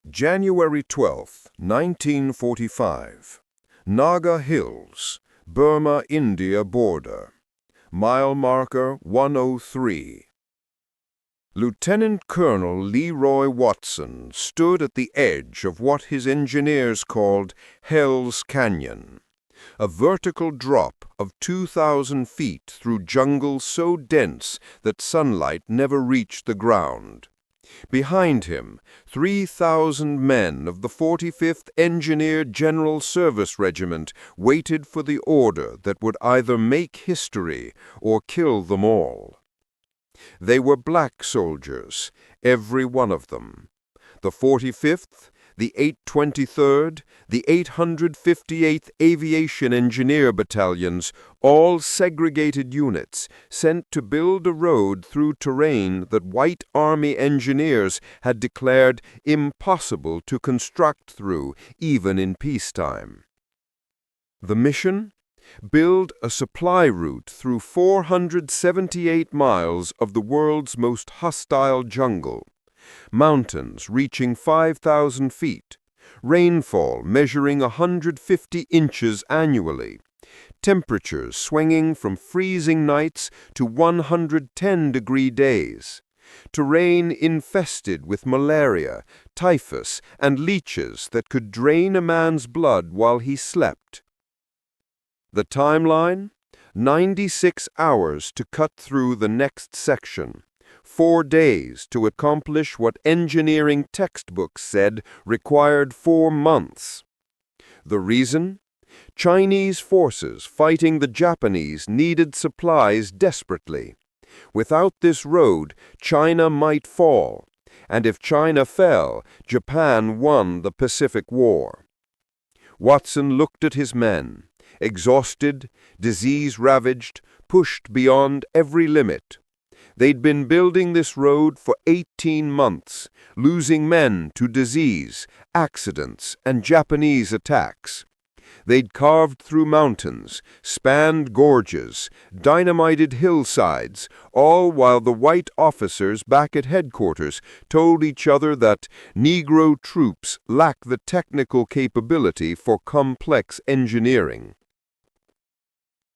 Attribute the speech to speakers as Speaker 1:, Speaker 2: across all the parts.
Speaker 1: January 12, 1945. Naga Hills, Burma-India border. Mile marker 103. Lieutenant Colonel Leroy Watson stood at the edge of what his engineers called Hell's Canyon, a vertical drop of 2,000 feet through jungle so dense that sunlight never reached the ground. Behind him, 3,000 men of the 45th Engineer General Service Regiment waited for the order that would either make history or kill them all. They were black soldiers, every one of them. The 45th, the 823rd, the 858th Aviation Engineer Battalions, all segregated units, sent to build a road through terrain that White Army engineers had declared impossible to construct through, even in peacetime. The mission? Build a supply route through 478 miles of the world's most hostile jungle. Mountains reaching 5,000 feet, rainfall measuring 150 inches annually, temperatures swinging from freezing nights to 110-degree days, terrain infested with malaria, typhus, and leeches that could drain a man's blood while he slept. The timeline? 96 hours to cut through the next section. 4 days to accomplish what engineering textbooks said required 4 months. The reason? Chinese forces fighting the Japanese needed supplies desperately. Without this road, China might fall, and if China fell, Japan won the Pacific War. Watson looked at his men, exhausted, disease-ravaged, pushed beyond every limit. They'd been building this road for 18 months, losing men to disease, accidents, and Japanese attacks. They'd carved through mountains, spanned gorges, dynamited hillsides, all while the white officers back at headquarters told each other that Negro troops lack the technical capability for complex engineering.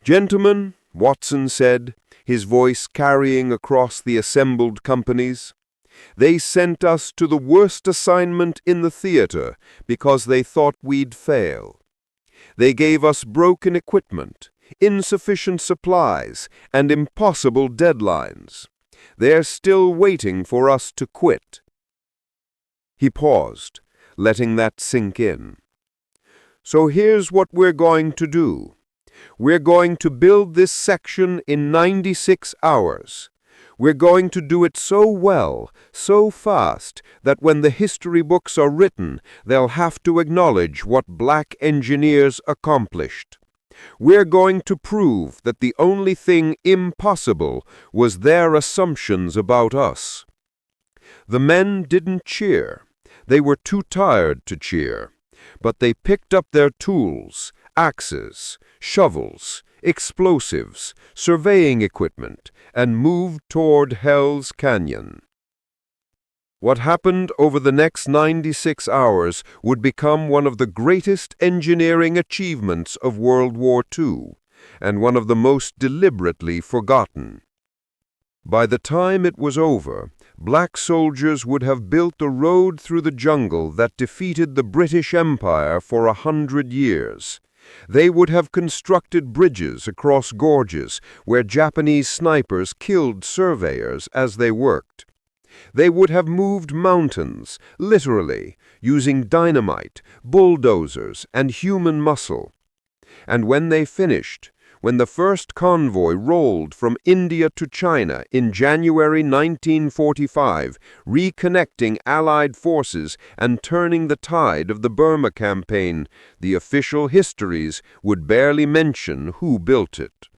Speaker 1: "Gentlemen," Watson said, his voice carrying across the assembled companies, "they sent us to the worst assignment in the theater because they thought we'd fail. They gave us broken equipment, insufficient supplies, and impossible deadlines. They're still waiting for us to quit." He paused, letting that sink in. "So here's what we're going to do. We're going to build this section in 96 hours. We're going to do it so well, so fast, that when the history books are written, they'll have to acknowledge what black engineers accomplished. We're going to prove that the only thing impossible was their assumptions about us." The men didn't cheer. They were too tired to cheer. But they picked up their tools, axes, shovels, explosives, surveying equipment, and moved toward Hell's Canyon. What happened over the next 96 hours would become one of the greatest engineering achievements of World War II, and one of the most deliberately forgotten. By the time it was over, black soldiers would have built a road through the jungle that defeated the British Empire for 100 years. They would have constructed bridges across gorges where Japanese snipers killed surveyors as they worked. They would have moved mountains, literally, using dynamite, bulldozers, and human muscle. And when they finished, when the first convoy rolled from India to China in January 1945, reconnecting Allied forces and turning the tide of the Burma campaign, the official histories would barely mention who built it.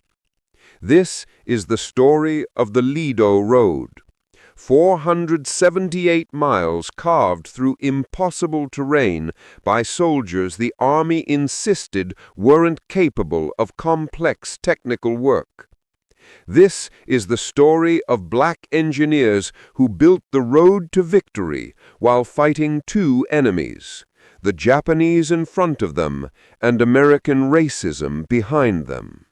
Speaker 1: This is the story of the Ledo Road. 478 miles carved through impossible terrain by soldiers the Army insisted weren't capable of complex technical work. This is the story of black engineers who built the road to victory while fighting two enemies, the Japanese in front of them and American racism behind them.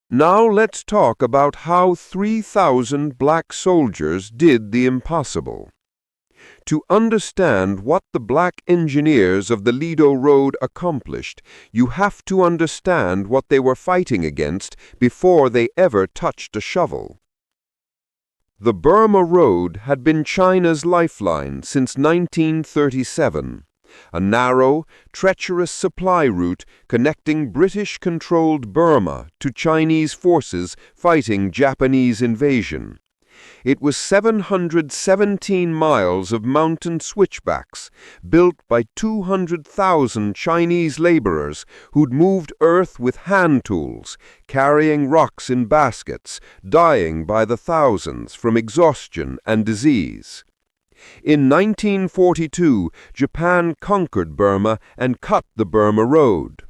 Speaker 1: Now let's talk about how 3,000 black soldiers did the impossible. To understand what the black engineers of the Ledo Road accomplished, you have to understand what they were fighting against before they ever touched a shovel. The Burma Road had been China's lifeline since 1937, a narrow, treacherous supply route connecting British-controlled Burma to Chinese forces fighting Japanese invasion. It was 717 miles of mountain switchbacks, built by 200,000 Chinese laborers who'd moved earth with hand tools, carrying rocks in baskets, dying by the thousands from exhaustion and disease. In 1942, Japan conquered Burma and cut the Burma Road.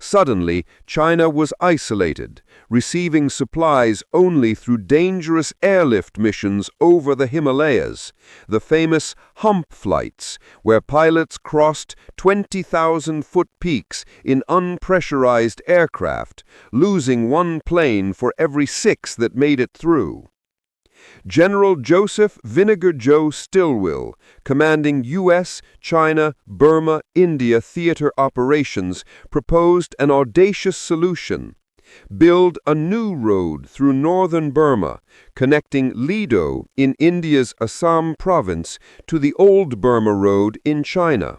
Speaker 1: Suddenly, China was isolated, receiving supplies only through dangerous airlift missions over the Himalayas, the famous hump flights, where pilots crossed 20,000-foot peaks in unpressurized aircraft, losing one plane for every 6 that made it through. General Joseph Vinegar Joe Stilwell, commanding U.S., China, Burma, India theater operations, proposed an audacious solution: build a new road through northern Burma, connecting Ledo in India's Assam province to the old Burma Road in China.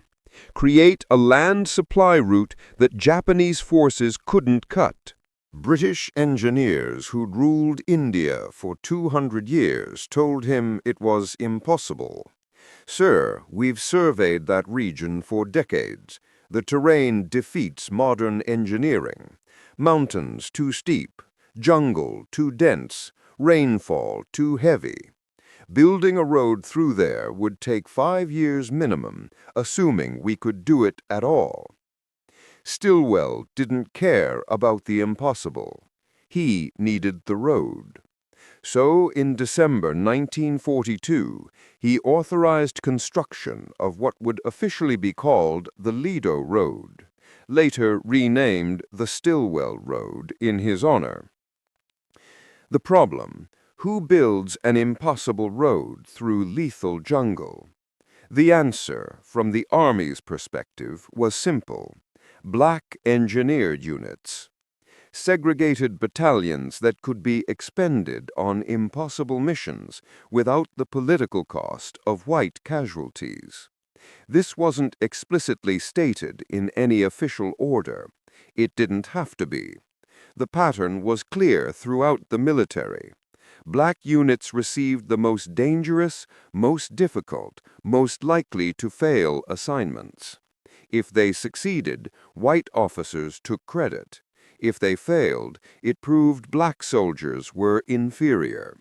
Speaker 1: Create a land supply route that Japanese forces couldn't cut. British engineers who'd ruled India for 200 years told him it was impossible. "Sir, we've surveyed that region for decades. The terrain defeats modern engineering. Mountains too steep, jungle too dense, rainfall too heavy. Building a road through there would take 5 years minimum, assuming we could do it at all." Stilwell didn't care about the impossible. He needed the road. So, in December 1942, he authorized construction of what would officially be called the Ledo Road, later renamed the Stilwell Road in his honor. The problem: who builds an impossible road through lethal jungle? The answer, from the Army's perspective, was simple: black engineer units. Segregated battalions that could be expended on impossible missions without the political cost of white casualties. This wasn't explicitly stated in any official order. It didn't have to be. The pattern was clear throughout the military. Black units received the most dangerous, most difficult, most likely to fail assignments. If they succeeded, white officers took credit. If they failed, it proved black soldiers were inferior.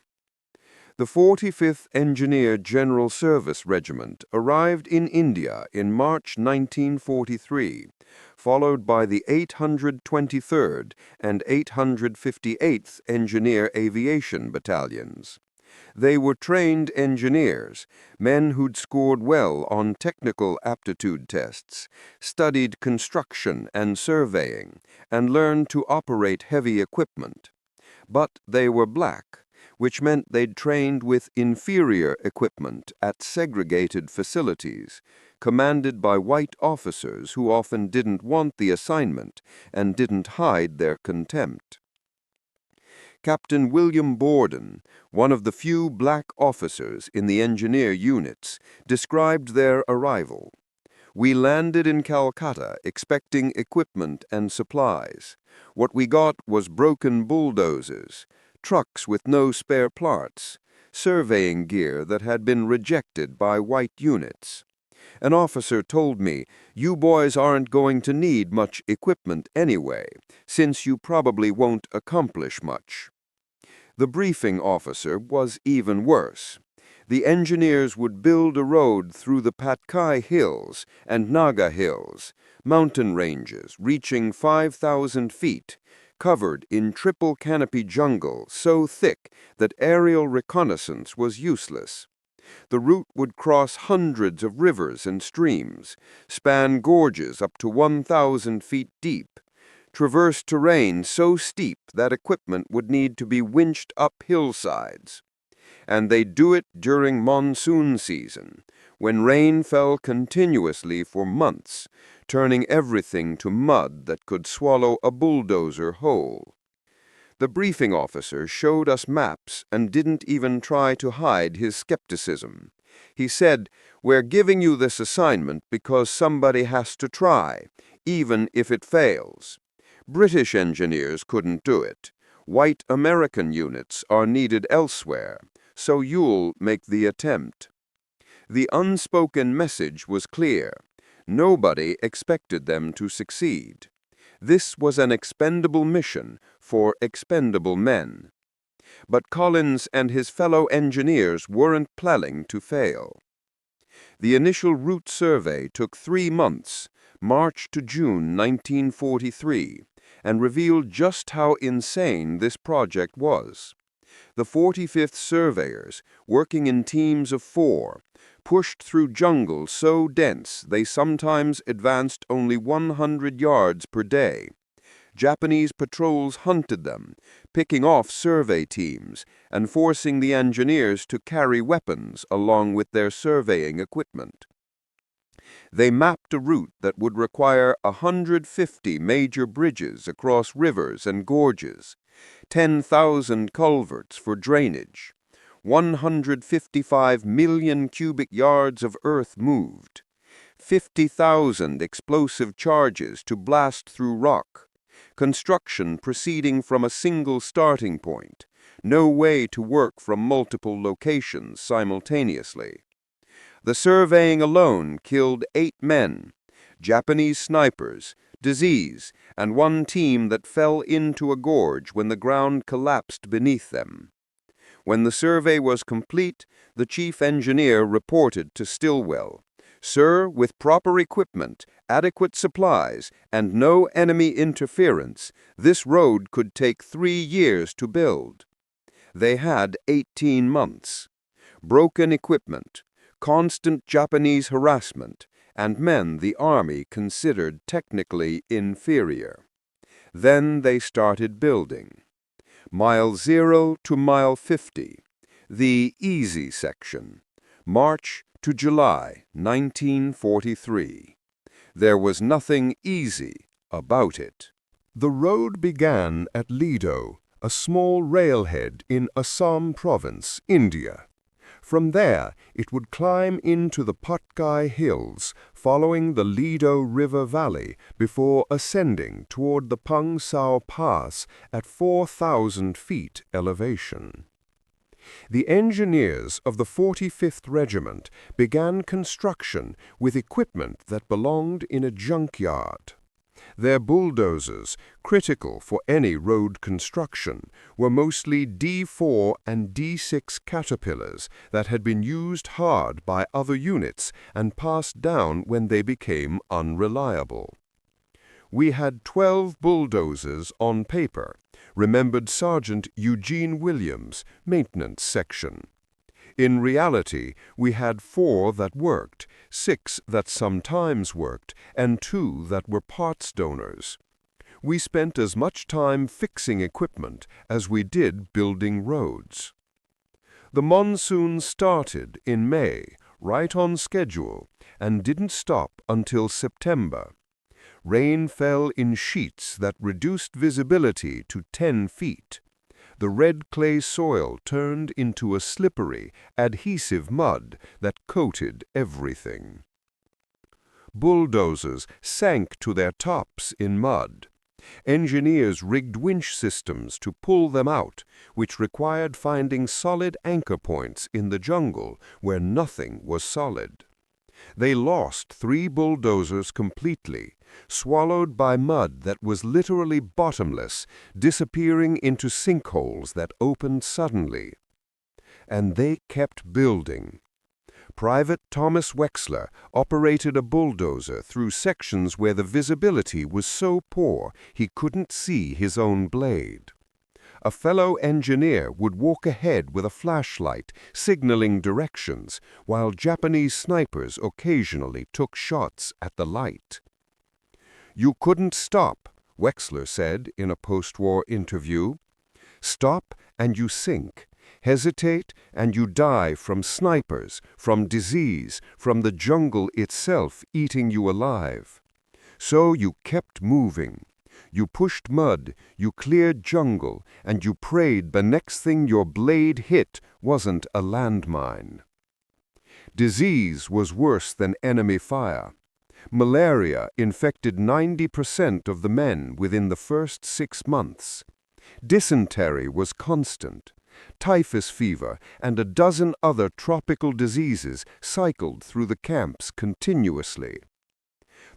Speaker 1: The 45th Engineer General Service Regiment arrived in India in March 1943, followed by the 823rd and 858th Engineer Aviation Battalions. They were trained engineers, men who'd scored well on technical aptitude tests, studied construction and surveying, and learned to operate heavy equipment. But they were black, which meant they'd trained with inferior equipment at segregated facilities, commanded by white officers who often didn't want the assignment and didn't hide their contempt. Captain William Borden, one of the few black officers in the engineer units, described their arrival. "We landed in Calcutta expecting equipment and supplies. What we got was broken bulldozers, trucks with no spare parts, surveying gear that had been rejected by white units. An officer told me, 'You boys aren't going to need much equipment anyway, since you probably won't accomplish much.' The briefing officer was even worse. The engineers would build a road through the Patkai Hills and Naga Hills, mountain ranges reaching 5,000 feet,
Speaker 2: covered in triple canopy jungle so thick that aerial reconnaissance was useless. The route would cross hundreds of rivers and streams, span gorges up to 1,000 feet deep, traverse terrain so steep that equipment would need to be winched up hillsides. And they'd do it during monsoon season, when rain fell continuously for months, turning everything to mud that could swallow a bulldozer whole. The briefing officer showed us maps and didn't even try to hide his skepticism. He said, "We're giving you this assignment because somebody has to try, even if it fails. British engineers couldn't do it. White American units are needed elsewhere, so you'll make the attempt." The unspoken message was clear. Nobody expected them to succeed. This was an expendable mission for expendable men. But Collins and his fellow engineers weren't planning to fail. The initial route survey took 3 months, March to June 1943, and revealed just how insane this project was. The 45th surveyors, working in teams of 4, pushed through jungle so dense they sometimes advanced only 100 yards per day. Japanese patrols hunted them, picking off survey teams and forcing the engineers to carry weapons along with their surveying equipment. They mapped a route that would require 150 major bridges across rivers and gorges, 10,000 culverts for drainage, 155 million cubic yards of earth moved, 50,000 explosive charges to blast through rock, construction proceeding from a single starting point, no way to work from multiple locations simultaneously. The surveying alone killed 8 men, Japanese snipers, disease, and 1 team that fell into a gorge when the ground collapsed beneath them. When the survey was complete, the chief engineer reported to Stilwell, "Sir, with proper equipment, adequate supplies, and no enemy interference, this road could take 3 years to build." They had 18 months. Broken equipment, constant Japanese harassment, and men the Army considered technically inferior. Then they started building. Mile 0 to mile 50, the easy section, March to July 1943. There was nothing easy about it.
Speaker 1: The road began at Ledo, a small railhead in Assam province, India. From there, it would climb into the Patkai Hills, following the Ledo River Valley before ascending toward the Pang Sao Pass at 4,000 feet elevation. The engineers of the 45th Regiment began construction with equipment that belonged in a junkyard. Their bulldozers, critical for any road construction, were mostly D4 and D6 Caterpillars that had been used hard by other units and passed down when they became unreliable. "We had 12 bulldozers on paper," remembered Sergeant Eugene Williams, maintenance section. "In reality, we had 4 that worked, 6 that sometimes worked, and 2 that were parts donors. We spent as much time fixing equipment as we did building roads." The monsoon started in May, right on schedule, and didn't stop until September. Rain fell in sheets that reduced visibility to 10 feet. The red clay soil turned into a slippery, adhesive mud that coated everything. Bulldozers sank to their tops in mud. Engineers rigged winch systems to pull them out, which required finding solid anchor points in the jungle where nothing was solid. They lost 3 bulldozers completely, swallowed by mud that was literally bottomless, disappearing into sinkholes that opened suddenly. And they kept building.
Speaker 2: Private Thomas Wexler operated a bulldozer through sections where the visibility was so poor he couldn't see his own blade. A fellow engineer would walk ahead with a flashlight, signaling directions, while Japanese snipers occasionally took shots at the light. "You couldn't stop," Wexler said in a post-war interview. "Stop and you sink. Hesitate and you die from snipers, from disease, from the jungle itself eating you alive. So you kept moving. You pushed mud, you cleared jungle, and you prayed the next thing your blade hit wasn't a landmine." Disease was worse than enemy fire. Malaria infected 90% of the men within the first 6 months. Dysentery was constant. Typhus fever and a dozen other tropical diseases cycled through the camps continuously.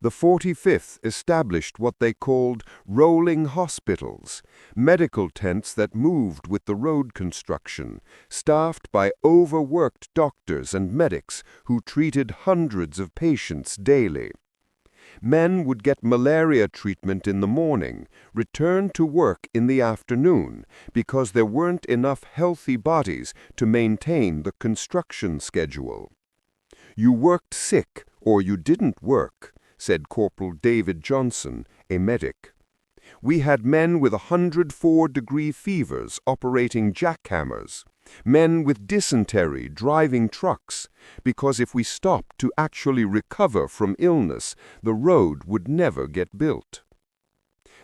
Speaker 2: The 45th established what they called rolling hospitals, medical tents that moved with the road construction, staffed by overworked doctors and medics who treated hundreds of patients daily. Men would get malaria treatment in the morning, return to work in the afternoon, because there weren't enough healthy bodies to maintain the construction schedule. "You worked sick or you didn't work," said Corporal David Johnson, a medic. "We had men with 104-degree fevers operating jackhammers, men with dysentery driving trucks, because if we stopped to actually recover from illness, the road would never get built."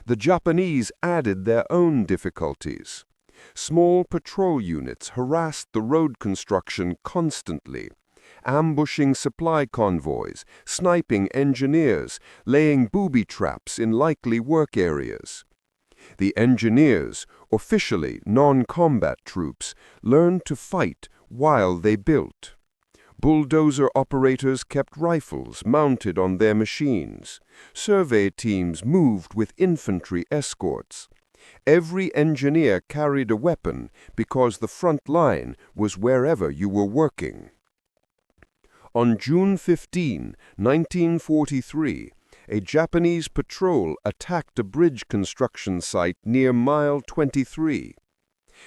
Speaker 2: The Japanese added their own difficulties. Small patrol units harassed the road construction constantly, ambushing supply convoys, sniping engineers, laying booby traps in likely work areas. The engineers, officially non-combat troops, learned to fight while they built. Bulldozer operators kept rifles mounted on their machines. Survey teams moved with infantry escorts. Every engineer carried a weapon because the front line was wherever you were working. On June 15, 1943, a Japanese patrol attacked a bridge construction site near Mile 23.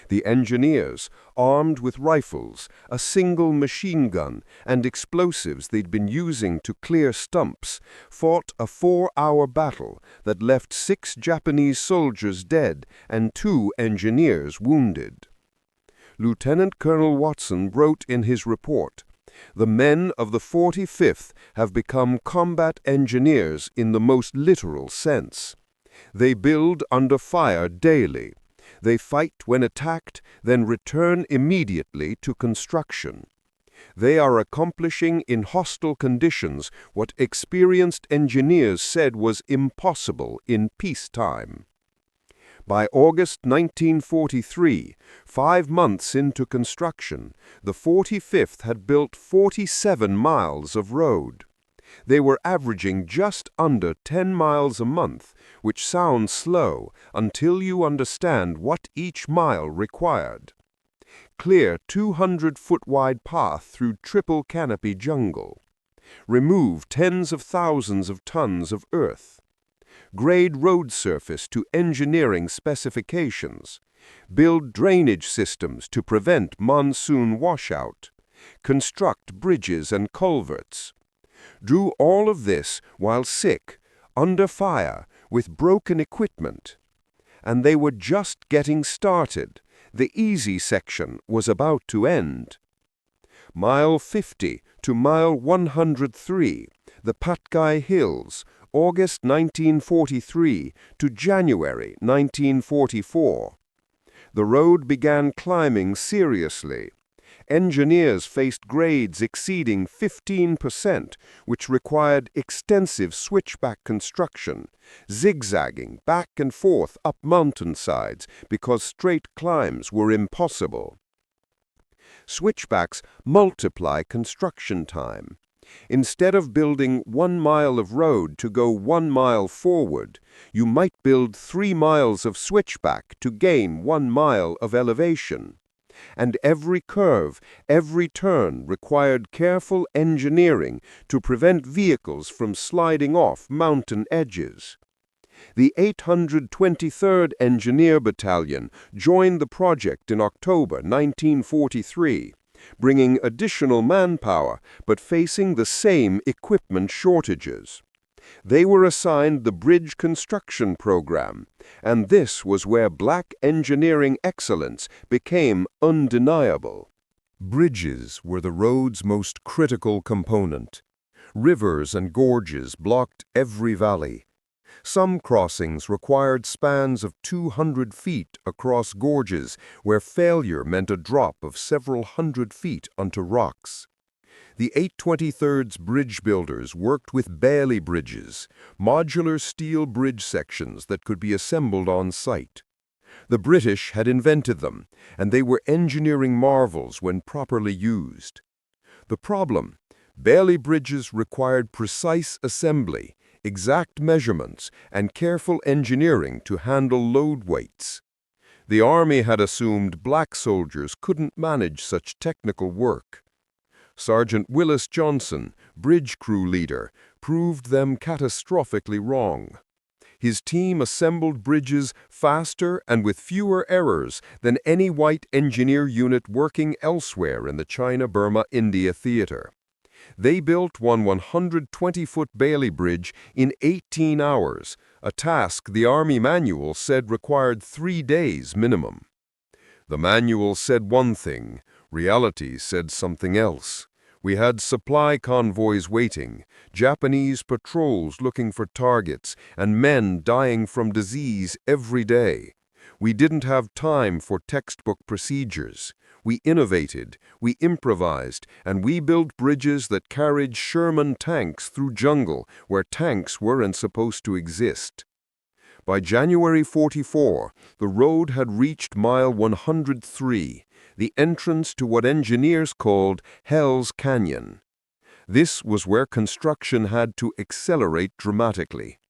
Speaker 2: The engineers, armed with rifles, a single machine gun, and explosives they'd been using to clear stumps, fought a 4-hour battle that left 6 Japanese soldiers dead and 2 engineers wounded. Lieutenant Colonel Watson wrote in his report, "The men of the 45th have become combat engineers in the most literal sense. They build under fire daily. They fight when attacked, then return immediately to construction. They are accomplishing in hostile conditions what experienced engineers said was impossible in peacetime." By August 1943, 5 months into construction, the 45th had built 47 miles of road. They were averaging just under 10 miles a month, which sounds slow until you understand what each mile required. Clear 200-foot-wide path through triple canopy jungle. Remove tens of thousands of tons of earth. Grade road surface to engineering specifications. Build drainage systems to prevent monsoon washout. Construct bridges and culverts. Do all of this while sick, under fire, with broken equipment. And they were just getting started. The easy section was about to end. Mile 50 to Mile 103, the Patkai Hills, August 1943 to January 1944. The road began climbing seriously. Engineers faced grades exceeding 15%, which required extensive switchback construction, zigzagging back and forth up mountainsides because straight climbs were impossible. Switchbacks multiply construction time. Instead of building 1 mile of road to go 1 mile forward, you might build 3 miles of switchback to gain 1 mile of elevation. And every curve, every turn required careful engineering to prevent vehicles from sliding off mountain edges. The 823rd Engineer Battalion joined the project in October 1943, bringing additional manpower but facing the same equipment shortages. They were assigned the Bridge Construction Program, and this was where black engineering excellence became undeniable.
Speaker 1: Bridges were the road's most critical component. Rivers and gorges blocked every valley. Some crossings required spans of 200 feet across gorges, where failure meant a drop of several hundred feet onto rocks. The 823rd's bridge builders worked with Bailey bridges, modular steel bridge sections that could be assembled on site. The British had invented them, and they were engineering marvels when properly used. The problem: Bailey bridges required precise assembly, exact measurements, and careful engineering to handle load weights. The Army had assumed black soldiers couldn't manage such technical work. Sergeant Willis Johnson, bridge crew leader, proved them catastrophically wrong. His team assembled bridges faster and with fewer errors than any white engineer unit working elsewhere in the China-Burma-India theater. They built one 120-foot Bailey bridge in 18 hours, a task the Army manual said required 3 days minimum. The manual said one thing, reality said something else. We had supply convoys waiting, Japanese patrols looking for targets, and men dying from disease every day. We didn't have time for textbook procedures. We innovated, we improvised, and we built bridges that carried Sherman tanks through jungle where tanks weren't supposed to exist. By January 44, the road had reached mile 103, the entrance to what engineers called Hell's Canyon. This was where construction had to accelerate dramatically.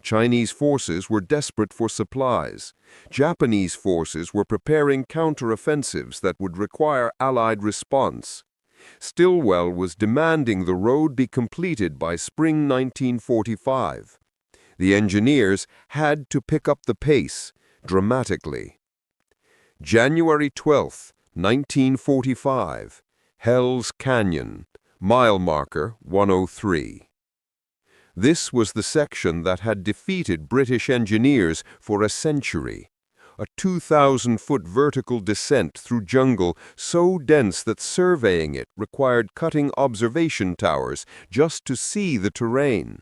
Speaker 1: Chinese forces were desperate for supplies. Japanese forces were preparing counteroffensives that would require Allied response. Stilwell was demanding the road be completed by spring 1945. The engineers had to pick up the pace dramatically. January 12, 1945, Hell's Canyon, mile marker 103. This was the section that had defeated British engineers for a century. A 2,000-foot vertical descent through jungle so dense that surveying it required cutting observation towers just to see the terrain.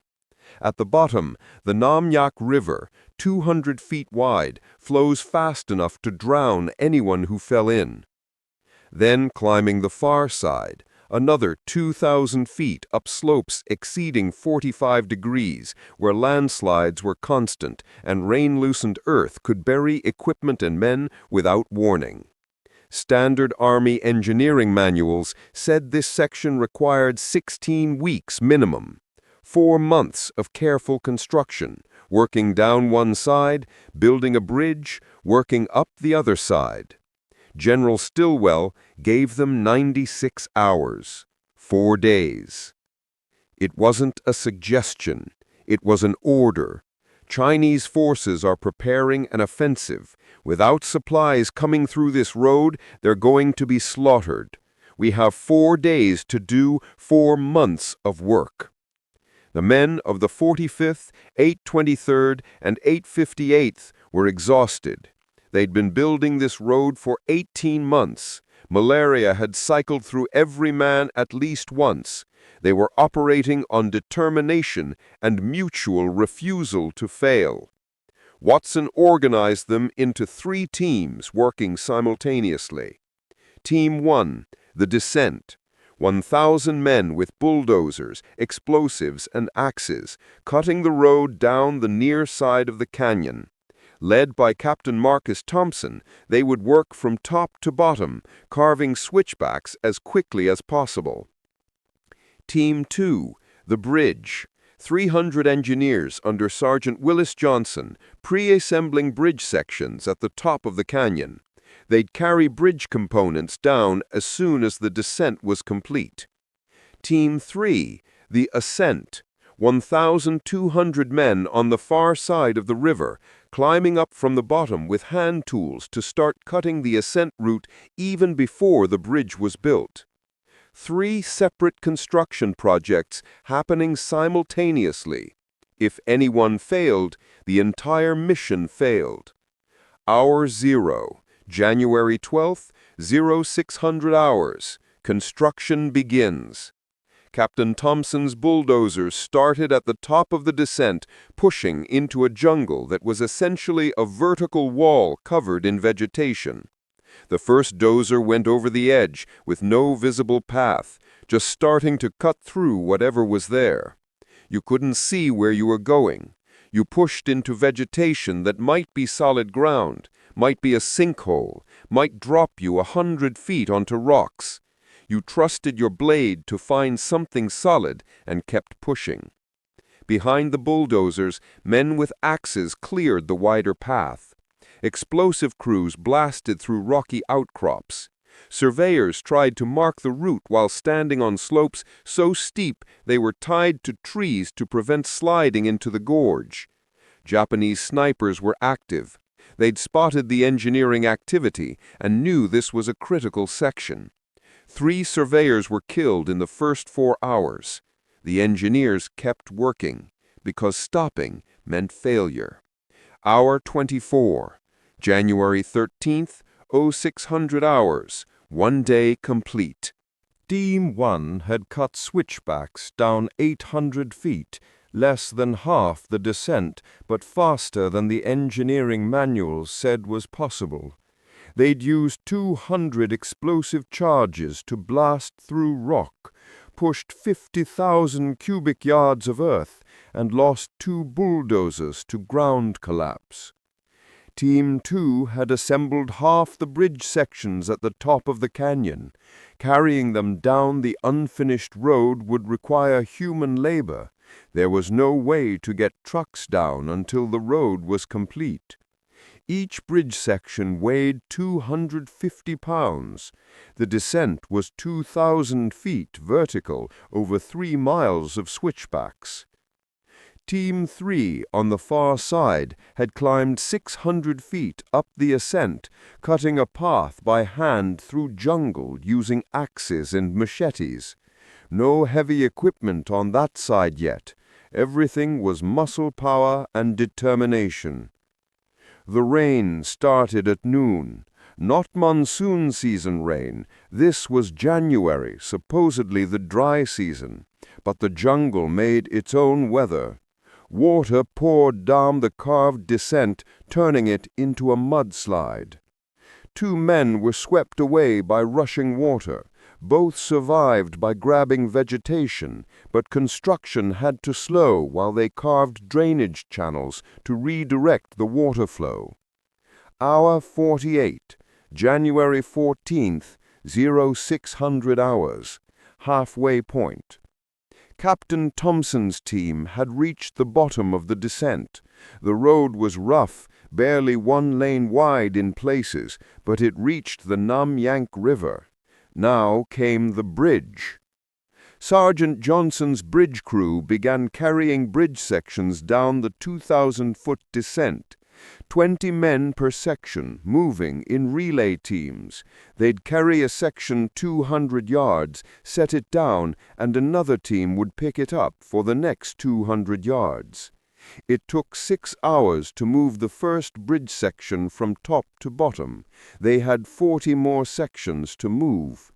Speaker 1: At the bottom, the Nam Yak River, 200 feet wide, flows fast enough to drown anyone who fell in. Then, climbing the far side, another 2,000 feet up slopes exceeding 45 degrees, where landslides were constant and rain-loosened earth could bury equipment and men without warning. Standard Army engineering manuals said this section required 16 weeks minimum, 4 months of careful construction, working down one side, building a bridge, working up the other side. General Stilwell gave them 96 hours, 4 days. It wasn't a suggestion, it was an order. Chinese forces are preparing an offensive. Without supplies coming through this road, they're going to be slaughtered. We have 4 days to do 4 months of work. The men of the 45th, 823rd, and 858th were exhausted. They'd been building this road for 18 months. Malaria had cycled through every man at least once. They were operating on determination and mutual refusal to fail. Watson organized them into 3 teams working simultaneously. Team 1, the descent. 1,000 men with bulldozers, explosives, and axes, cutting the road down the near side of the canyon. Led by Captain Marcus Thompson, they would work from top to bottom, carving switchbacks as quickly as possible. Team 2, the bridge. 300 engineers under Sergeant Willis Johnson, pre-assembling bridge sections at the top of the canyon.
Speaker 2: They'd carry bridge components down as soon as the descent was complete. Team 3, the ascent, 1,200 men on the far side of the river, climbing up from the bottom with hand tools to start cutting the ascent route even before the bridge was built. 3 separate construction projects happening simultaneously. If any one failed, the entire mission failed. Hour 0, January 12th, 0600 hours. Construction begins. Captain Thompson's bulldozers started at the top of the descent, pushing into a jungle that was essentially a vertical wall covered in vegetation. The first dozer went over the edge with no visible path, just starting to cut through whatever was there. You couldn't see where you were going. You pushed into vegetation that might be solid ground, might be a sinkhole, might drop you 100 feet onto rocks. You trusted your blade to find something solid and kept pushing. Behind the bulldozers, men with axes cleared the wider path. Explosive crews blasted through rocky outcrops. Surveyors tried to mark the route while standing on slopes so steep they were tied to trees to prevent sliding into the gorge. Japanese snipers were active. They'd spotted the engineering activity and knew this was a critical section. 3 surveyors were killed in the first 4 hours. The engineers kept working, because stopping meant failure. Hour 24, January 13th, 0600 hours, 1 day complete.
Speaker 1: Team 1 had cut switchbacks down 800 feet, less than half the descent, but faster than the engineering manuals said was possible. They'd used 200 explosive charges to blast through rock, pushed 50,000 cubic yards of earth, and lost 2 bulldozers to ground collapse. Team 2 had assembled half the bridge sections at the top of the canyon. Carrying them down the unfinished road would require human labor. There was no way to get trucks down until the road was complete. Each bridge section weighed 250 pounds. The descent was 2,000 feet vertical over 3 miles of switchbacks. Team 3 on the far side had climbed 600 feet up the ascent, cutting a path by hand through jungle using axes and machetes. No heavy equipment on that side yet. Everything was muscle power and determination. The rain started at noon. Not monsoon season rain. This was January, supposedly the dry season. But the jungle made its own weather. Water poured down the carved descent, turning it into a mudslide. 2 men were swept away by rushing water. Both survived by grabbing vegetation, but construction had to slow while they carved drainage channels to redirect the water flow. Hour 48, January 14th, 0600 hours, halfway point. Captain Thompson's team had reached the bottom of the descent. The road was rough, barely 1 lane wide in places, but it reached the Nam Yank River. Now came the bridge. Sergeant Johnson's bridge crew began carrying bridge sections down the 2,000-foot descent. 20 men per section, moving in relay teams. They'd carry a section 200 yards, set it down, and another team would pick it up for the next 200 yards. It took 6 hours to move the first bridge section from top to bottom. They had 40 more sections to move.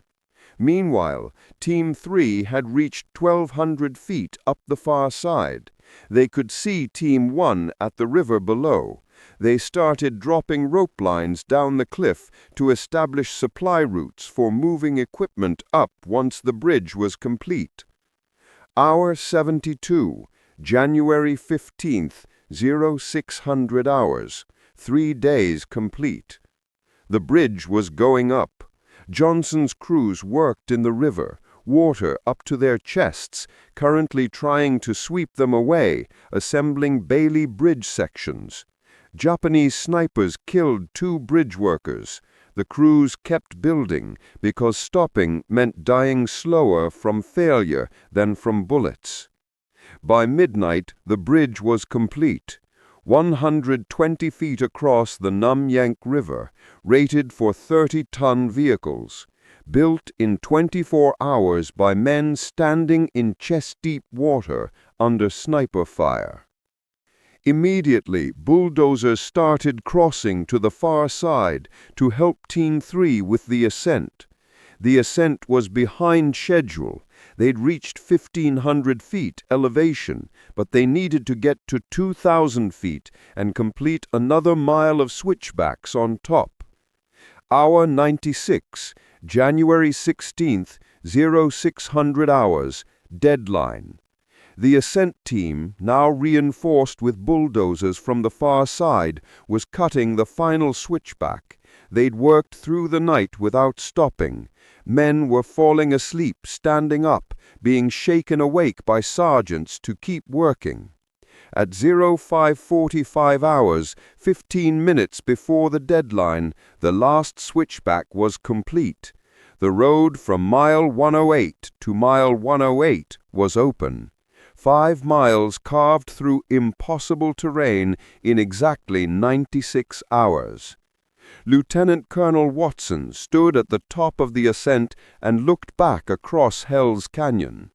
Speaker 1: Meanwhile, Team 3 had reached 1,200 feet up the far side. They could see Team 1 at the river below. They started dropping rope lines down the cliff to establish supply routes for moving equipment up once the bridge was complete. Hour 72, January 15th, 0600 hours, 3 days complete. The bridge was going up. Johnson's crews worked in the river, water up to their chests, currently trying to sweep them away, assembling Bailey Bridge sections. Japanese snipers killed 2 bridge workers.
Speaker 2: The crews kept building because stopping meant dying slower from failure than from bullets. By midnight, the bridge was complete, 120 feet across the Nam Yank River, rated for 30-ton vehicles, built in 24 hours by men standing in chest-deep water under sniper fire. Immediately, bulldozers started crossing to the far side to help Team 3 with the ascent. The ascent was behind schedule. They'd reached 1,500 feet elevation, but they needed to get to 2,000 feet and complete another mile of switchbacks on top. Hour 96, January 16th, 0600 hours, deadline. The ascent team, now reinforced with bulldozers from the far side, was cutting the final switchback. They'd worked through the night without stopping. Men were falling asleep, standing up, being shaken awake by sergeants to keep working. At 0545 hours, 15 minutes before the deadline, the last switchback was complete. The road from mile 108 to mile 108 was open. 5 miles carved through impossible terrain in exactly 96 hours. Lieutenant Colonel Watson stood at the top of the ascent and looked back across Hell's Canyon.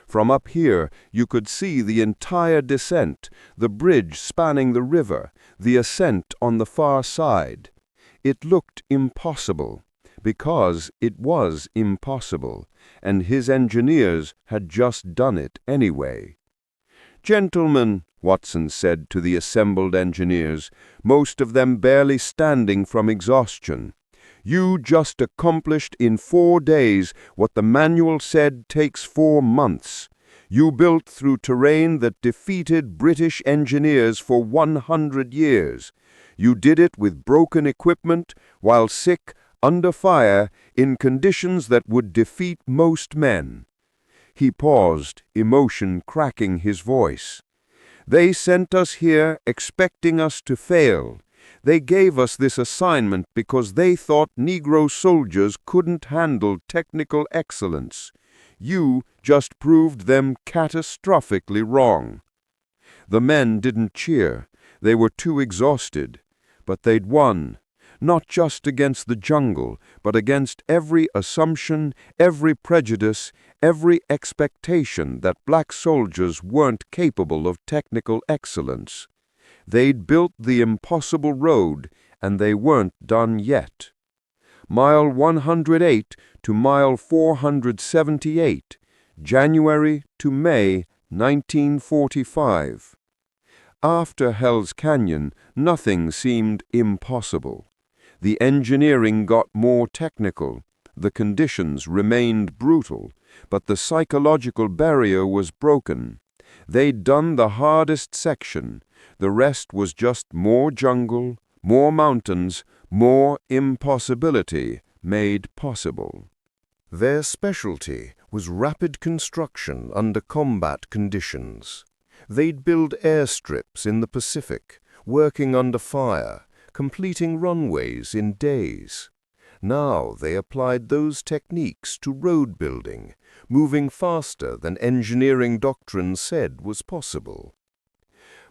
Speaker 2: From up here, you could see the entire descent, the bridge spanning the river, the ascent on the far side. It looked impossible, because it was impossible, and his engineers had just done it anyway. "Gentlemen," Watson said to the assembled engineers, most of them barely standing from exhaustion, "you just accomplished in 4 days what the manual said takes 4 months. You built through terrain that defeated British engineers for 100 years. You did it with broken equipment, while sick, under fire, in conditions that would defeat most men." He paused, emotion cracking his voice. "They sent us here expecting us to fail. They gave us this assignment because they thought Negro soldiers couldn't handle technical excellence. You just proved them catastrophically wrong." The men didn't cheer. They were too exhausted. But they'd won. Not just against the jungle, but against every assumption, every prejudice, every expectation that black soldiers weren't capable of technical excellence. They'd built the impossible road, and they weren't done yet. Mile 108 to mile 478, January to May 1945. After Hell's Canyon, nothing seemed impossible. The engineering got more technical, the conditions remained brutal, but the psychological barrier was broken. They'd done the hardest section. The rest was just more jungle, more mountains, more impossibility made possible. Their specialty was rapid construction under combat conditions. They'd build airstrips in the Pacific, working under fire, completing runways in days. Now they applied those techniques to road building, moving faster than engineering doctrine said was possible.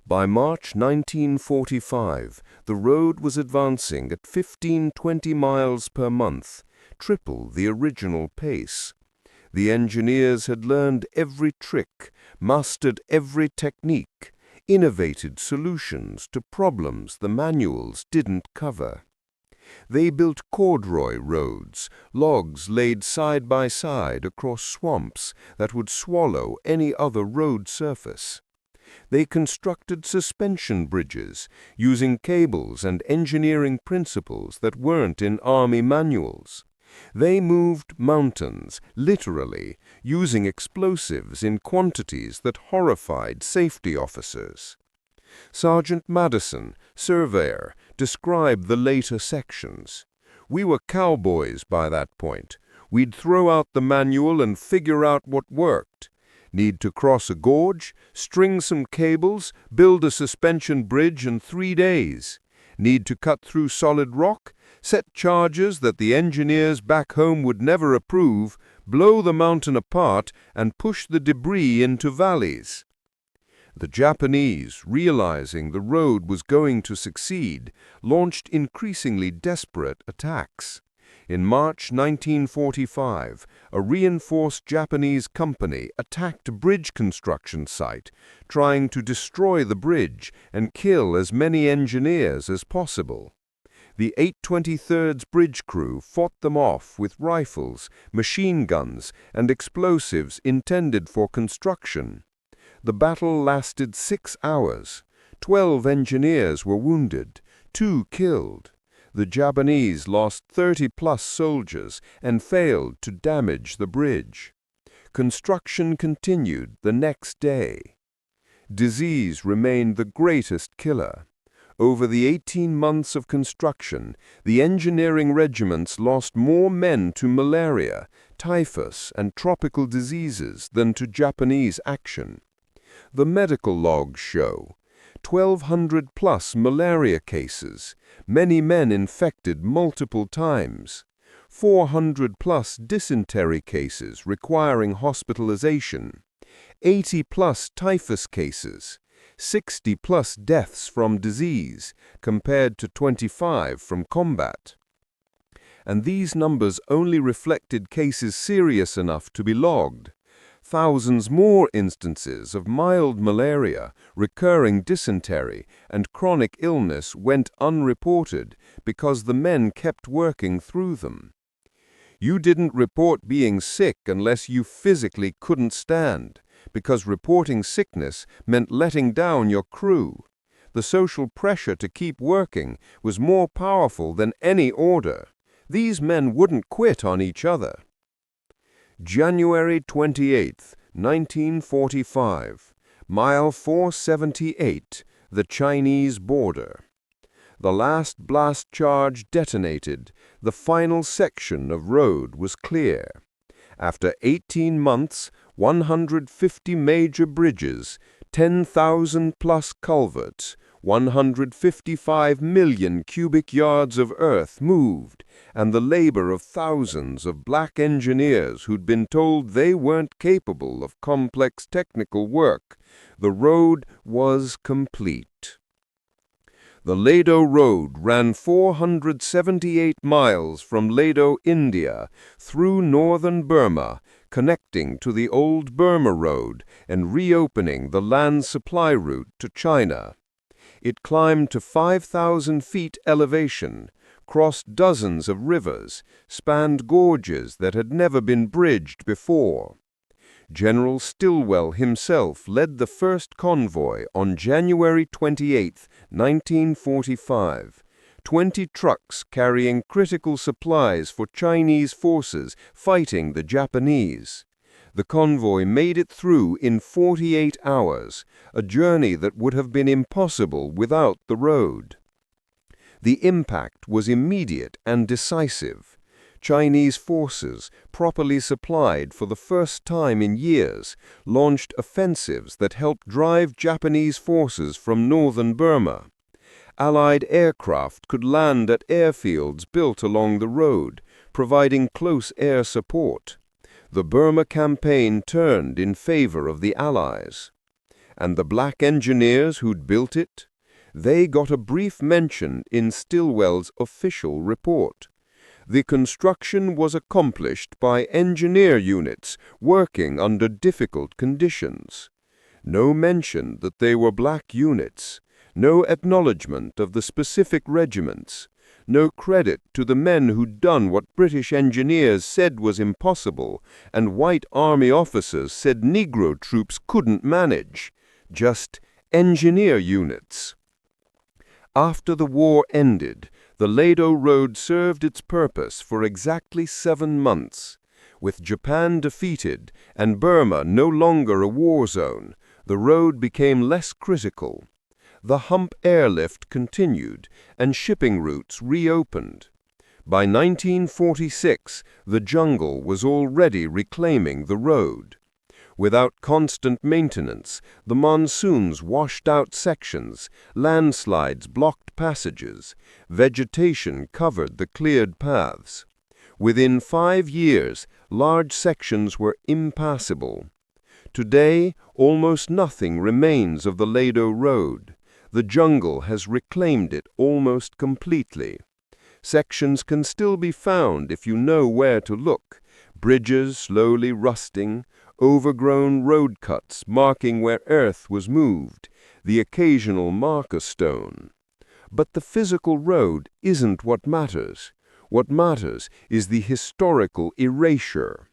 Speaker 2: By March 1945, the road was advancing at 15-20 miles per month, triple the original pace. The engineers had learned every trick, mastered every technique, innovated solutions to problems the manuals didn't cover. They built corduroy roads, logs laid side by side across swamps that would swallow any other road surface. They constructed suspension bridges using cables and engineering principles that weren't in Army manuals. They moved mountains, literally, using explosives in quantities that horrified safety officers. Sergeant Madison, surveyor, described the later sections. "We were cowboys by that point. We'd throw out the manual and figure out what worked. Need to cross a gorge, string some cables, build a suspension bridge in 3 days. Need to cut through solid rock? Set charges that the engineers back home would never approve, blow the mountain apart, and push the debris into valleys. The Japanese, realizing the road was going to succeed, launched increasingly desperate attacks. In March 1945, a reinforced Japanese company attacked a bridge construction site, trying to destroy the bridge and kill as many engineers as possible. The 823rd's bridge crew fought them off with rifles, machine guns, and explosives intended for construction. The battle lasted 6 hours. 12 engineers were wounded, 2 killed. The Japanese lost 30-plus soldiers and failed to damage the bridge. Construction continued the next day. Disease remained the greatest killer. Over the 18 months of construction, the engineering regiments lost more men to malaria, typhus, and tropical diseases than to Japanese action. The medical logs show 1,200-plus malaria cases, many men infected multiple times, 400-plus dysentery cases requiring hospitalization, 80-plus typhus cases, 60-plus deaths from disease, compared to 25 from combat. And these numbers only reflected cases serious enough to be logged. Thousands more instances of mild malaria, recurring dysentery, and chronic illness went unreported because the men kept working through them. You didn't report being sick unless you physically couldn't stand, because reporting sickness meant letting down your crew. The social pressure to keep working was more powerful than any order. These men wouldn't quit on each other. January 28, 1945, mile 478, the Chinese border. The last blast charge detonated. The final section of road was clear. After 18 months, 150 major bridges, 10,000-plus culverts, 155 million cubic yards of earth moved, and the labor of thousands of black engineers who'd been told they weren't capable of complex technical work, the road was complete. The Ledo Road ran 478 miles from Ledo, India, through northern Burma, connecting to the old Burma Road and reopening the land supply route to China. It climbed to 5,000 feet elevation, crossed dozens of rivers, spanned gorges that had never been bridged before. General Stilwell himself led the first convoy on January 28, 1945. 20 trucks carrying critical supplies for Chinese forces fighting the Japanese. The convoy made it through in 48 hours, a journey that would have been impossible without the road. The impact was immediate and decisive. Chinese forces, properly supplied for the first time in years, launched offensives that helped drive Japanese forces from northern Burma. Allied aircraft could land at airfields built along the road, providing close air support. The Burma campaign turned in favor of the Allies. And the black engineers who'd built it? They got a brief mention in Stilwell's official report. The construction was accomplished by engineer units working under difficult conditions. No mention that they were black units, no acknowledgement of the specific regiments, no credit to the men who'd done what British engineers said was impossible and white army officers said Negro troops couldn't manage, just engineer units. After the war ended, the Ledo Road served its purpose for exactly 7 months. With Japan defeated and Burma no longer a war zone, the road became less critical. The hump airlift continued and shipping routes reopened. By 1946, the jungle was already reclaiming the road. Without constant maintenance, the monsoons washed out sections, landslides blocked passages, vegetation covered the cleared paths. Within 5 years, large sections were impassable. Today, almost nothing remains of the Ledo Road. The jungle has reclaimed it almost completely. Sections can still be found if you know where to look. Bridges slowly rusting, overgrown road cuts marking where earth was moved, the occasional marker stone. But the physical road isn't what matters. What matters is the historical erasure.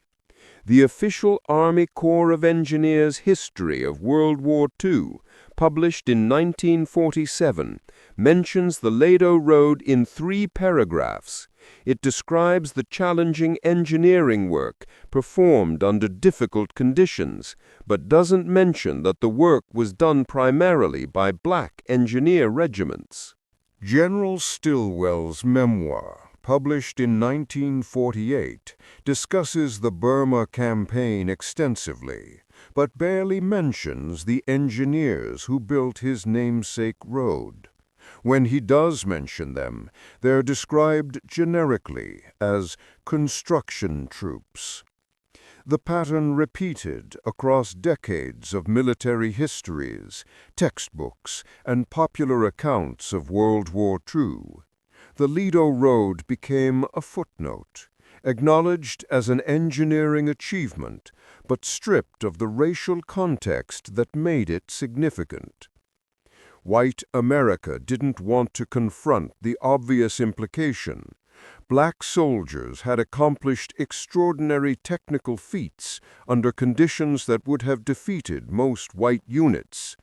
Speaker 2: The official Army Corps of Engineers history of World War II, published in 1947, mentions the Ledo Road in 3 paragraphs. It describes the challenging engineering work performed under difficult conditions, but doesn't mention that the work was done primarily by black engineer regiments.
Speaker 1: General Stilwell's memoir, published in 1948, discusses the Burma campaign extensively, but barely mentions the engineers who built his namesake road. When he does mention them, they're described generically as construction troops. The pattern repeated across decades of military histories, textbooks, and popular accounts of World War II. The Ledo Road became a footnote, acknowledged as an engineering achievement, but stripped of the racial context that made it significant. White America didn't want to confront the obvious implication. Black soldiers had accomplished extraordinary technical feats under conditions that would have defeated most white units.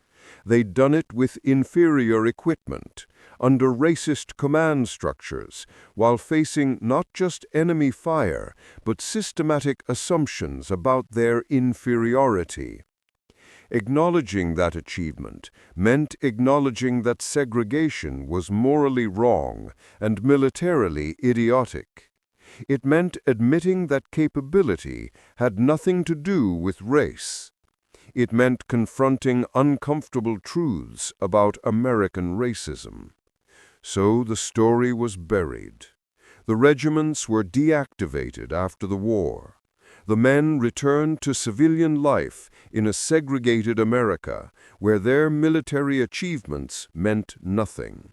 Speaker 1: They'd done it with inferior equipment, under racist command structures, while facing not just enemy fire, but systematic assumptions about their inferiority. Acknowledging that achievement meant acknowledging that segregation was morally wrong and militarily idiotic. It meant admitting that capability had nothing to do with race. It meant confronting uncomfortable truths about American racism. So the story was buried. The regiments were deactivated after the war. The men returned to civilian life in a segregated America where their military achievements meant nothing.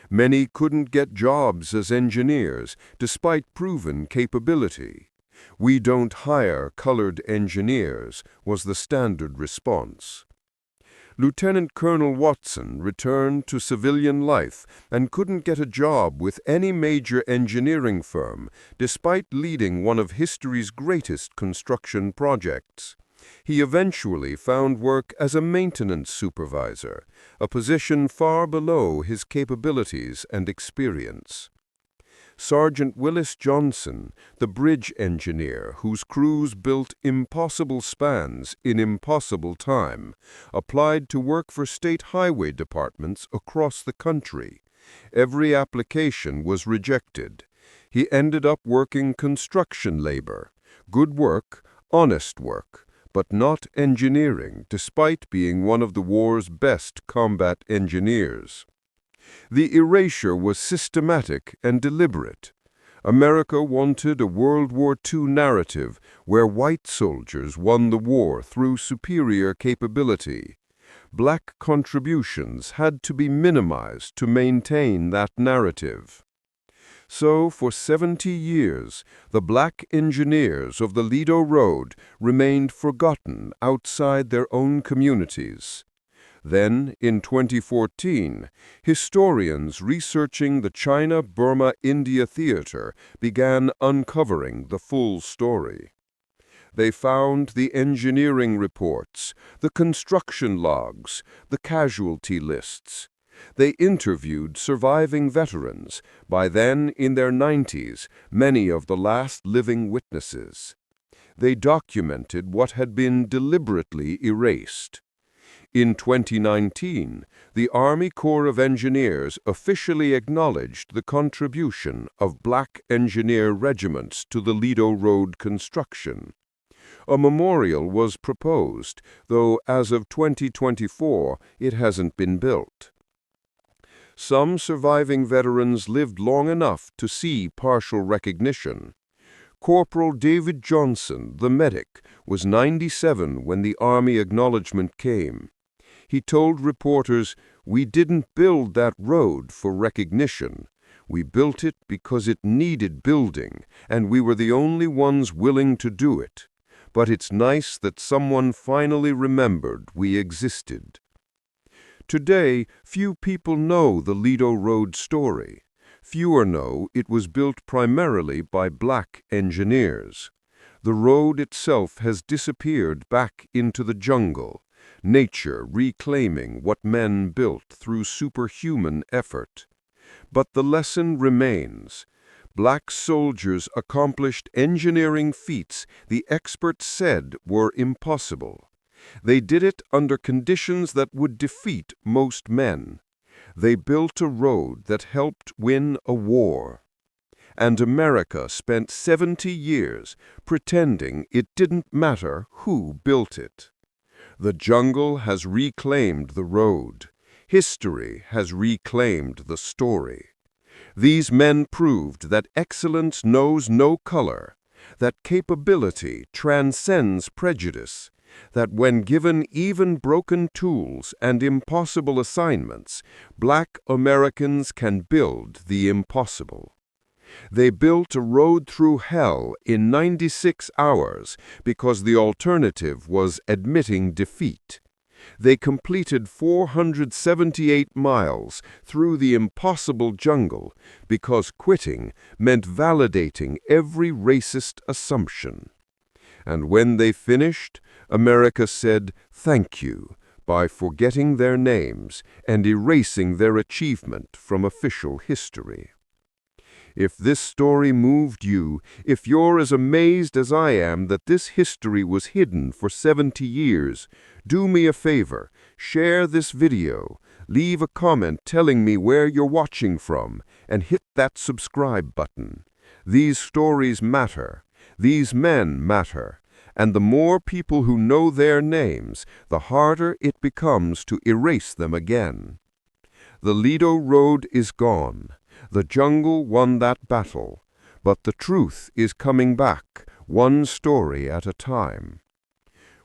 Speaker 1: Many couldn't get jobs as engineers despite proven capability. "We don't hire colored engineers," was the standard response. Lieutenant Colonel Watson returned to civilian life and couldn't get a job with any major engineering firm, despite leading one of history's greatest construction projects. He eventually found work as a maintenance supervisor, a position far below his capabilities and experience. Sergeant Willis Johnson, the bridge engineer whose crews built impossible spans in impossible time, applied to work for state highway departments across the country. Every application was rejected. He ended up working construction labor. Good work, honest work, but not engineering, despite being one of the war's best combat engineers. The erasure was systematic and deliberate. America wanted a World War II narrative where white soldiers won the war through superior capability. Black contributions had to be minimized to maintain that narrative. So, for 70 years, the black engineers of the Ledo Road remained forgotten outside their own communities. Then, in 2014, historians researching the China-Burma-India theater began uncovering the full story. They found the engineering reports, the construction logs, the casualty lists. They interviewed surviving veterans, by then in their 90s, many of the last living witnesses. They documented what had been deliberately erased. In 2019, the Army Corps of Engineers officially acknowledged the contribution of black engineer regiments to the Ledo Road construction.
Speaker 2: A memorial was proposed, though as of 2024 it hasn't been built. Some surviving veterans lived long enough to see partial recognition. Corporal David Johnson, the medic, was 97 when the Army acknowledgement came. He told reporters, "We didn't build that road for recognition. We built it because it needed building, and we were the only ones willing to do it. But it's nice that someone finally remembered we existed." Today, few people know the Ledo Road story. Fewer know it was built primarily by black engineers. The road itself has disappeared back into the jungle, nature reclaiming what men built through superhuman effort. But the lesson remains. Black soldiers accomplished engineering feats the experts said were impossible. They did it under conditions that would defeat most men. They built a road that helped win a war. And America spent 70 years pretending it didn't matter who built it. The jungle has reclaimed the road. History has reclaimed the story. These men proved that excellence knows no color, that capability transcends prejudice, that when given even broken tools and impossible assignments, black Americans can build the impossible. They built a road through hell in 96 hours because the alternative was admitting defeat. They completed 478 miles through the impossible jungle because quitting meant validating every racist assumption. And when they finished, America said thank you by forgetting their names and erasing their achievement from official history. If this story moved you, if you're as amazed as I am that this history was hidden for 70 years, do me a favor, share this video, leave a comment telling me where you're watching from, and hit that subscribe button. These stories matter. These men matter. And the more people who know their names, the harder it becomes to erase them again. The Ledo Road is gone. The jungle won that battle, but the truth is coming back, one story at a time.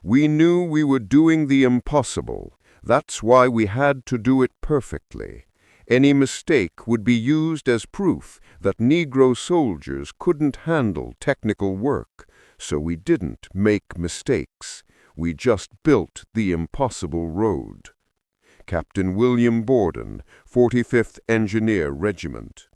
Speaker 2: We knew we were doing the impossible. That's why we had to do it perfectly. Any mistake would be used as proof that Negro soldiers couldn't handle technical work, so we didn't make mistakes. We just built the impossible road. Captain William Borden, 45th Engineer Regiment.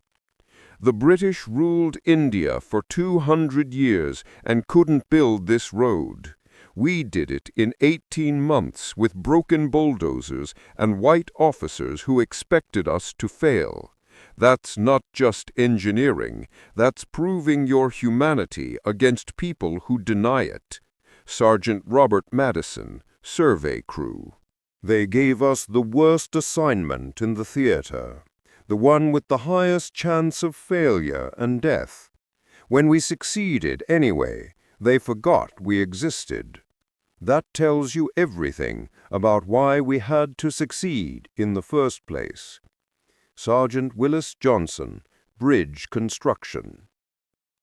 Speaker 2: The British ruled India for 200 years and couldn't build this road. We did it in 18 months with broken bulldozers and white officers who expected us to fail. That's not just engineering, that's proving your humanity against people who deny it. Sergeant Robert Madison, Survey Crew. They gave us the worst assignment in the theater, the one with the highest chance of failure and death. When we succeeded anyway, they forgot we existed. That tells you everything about why we had to succeed in the first place. Sergeant Willis Johnson, Bridge Construction.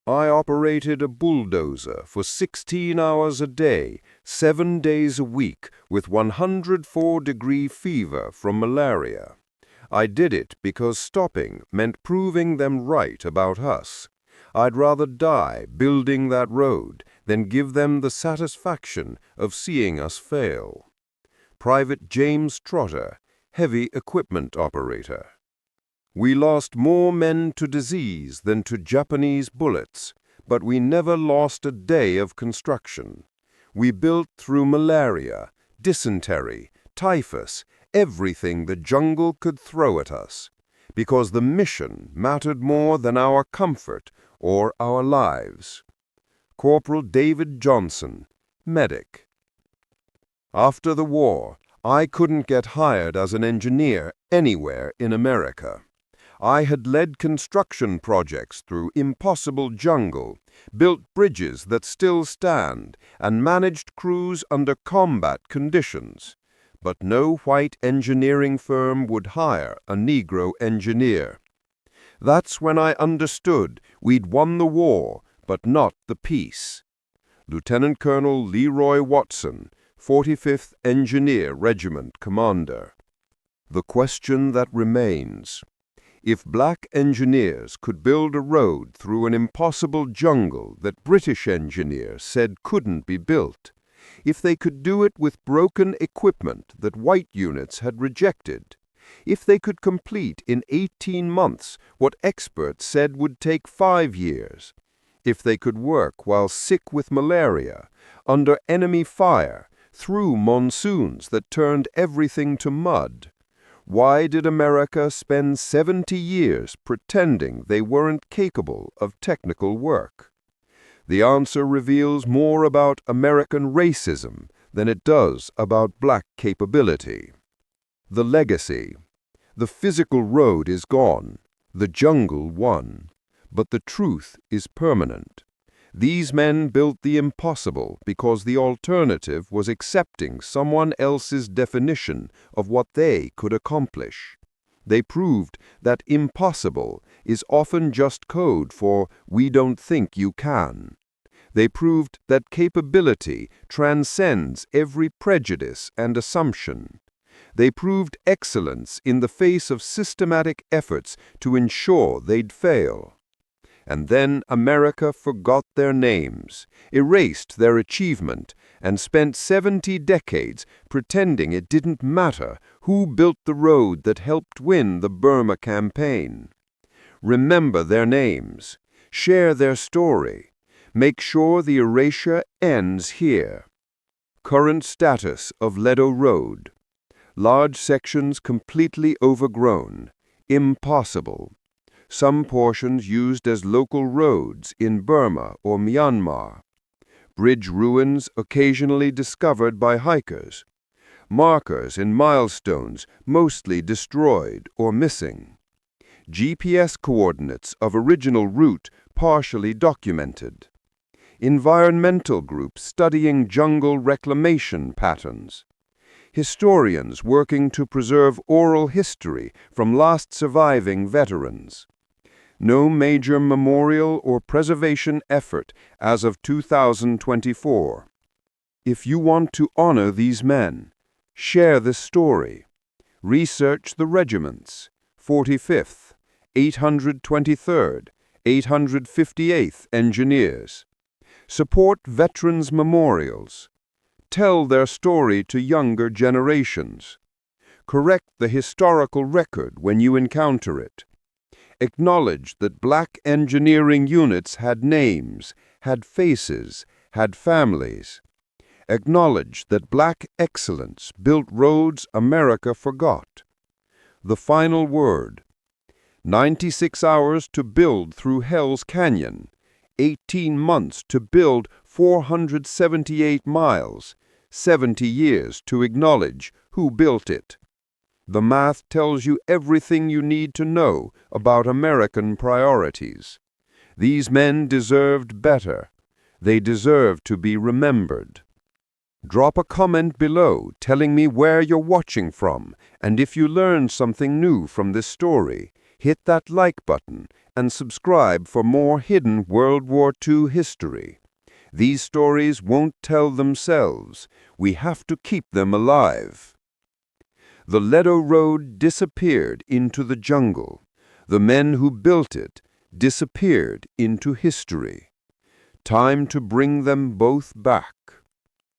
Speaker 2: I operated a bulldozer for 16 hours a day, 7 days a week, with 104-degree fever from malaria. I did it because stopping meant proving them right about us. I'd rather die building that road than give them the satisfaction of seeing us fail. Private James Trotter, Heavy Equipment Operator. We lost more men to disease than to Japanese bullets, but we never lost a day of construction. We built through malaria, dysentery, typhus, everything the jungle could throw at us, because the mission mattered more than our comfort or our lives. Corporal David Johnson, Medic. After the war, I couldn't get hired as an engineer anywhere in America. I had led construction projects through impossible jungle, built bridges that still stand, and managed crews under combat conditions. But no white engineering firm would hire a Negro engineer. That's when I understood we'd won the war, but not the peace. Lieutenant Colonel Leroy Watson, 45th Engineer Regiment Commander. The question that remains: if black engineers could build a road through an impossible jungle that British engineers said couldn't be built, if they could do it with broken equipment that white units had rejected, if they could complete in 18 months what experts said would take 5 years, if they could work while sick with malaria, under enemy fire, through monsoons that turned everything to mud, why did America spend 70 years pretending they weren't capable of technical work? The answer reveals more about American racism than it does about black capability. The legacy. The physical road is gone. The jungle won. But the truth is permanent. These men built the impossible because the alternative was accepting someone else's definition of what they could accomplish. They proved that impossible is often just code for "we don't think you can." They proved that capability transcends every prejudice and assumption. They proved excellence in the face of systematic efforts to ensure they'd fail. And then America forgot their names, erased their achievement, and spent 70 decades pretending it didn't matter who built the road that helped win the Burma campaign. Remember their names. Share their story. Make sure the erasure ends here. Current status of Ledo Road. Large sections completely overgrown. Impossible. Some portions used as local roads in Burma or Myanmar. Bridge ruins occasionally discovered by hikers. Markers and milestones mostly destroyed or missing. GPS coordinates of original route partially documented. Environmental groups studying jungle reclamation patterns. Historians working to preserve oral history from last surviving veterans. No major memorial or preservation effort as of 2024. If you want to honor these men, share this story. Research the regiments: 45th, 823rd, 858th Engineers. Support veterans' memorials. Tell their story to younger generations. Correct the historical record when you encounter it. Acknowledge that black engineering units had names, had faces, had families. Acknowledge that black excellence built roads America forgot. The final word. 96 hours to build through Hell's Canyon. 18 months to build 478 miles. 70 years to acknowledge who built it. The math tells you everything you need to know about American priorities. These men deserved better. They deserve to be remembered. Drop a comment below telling me where you're watching from, and if you learned something new from this story, hit that like button and subscribe for more hidden World War II history. These stories won't tell themselves. We have to keep them alive. The Ledo Road disappeared into the jungle. The men who built it disappeared into history. Time to bring them both back.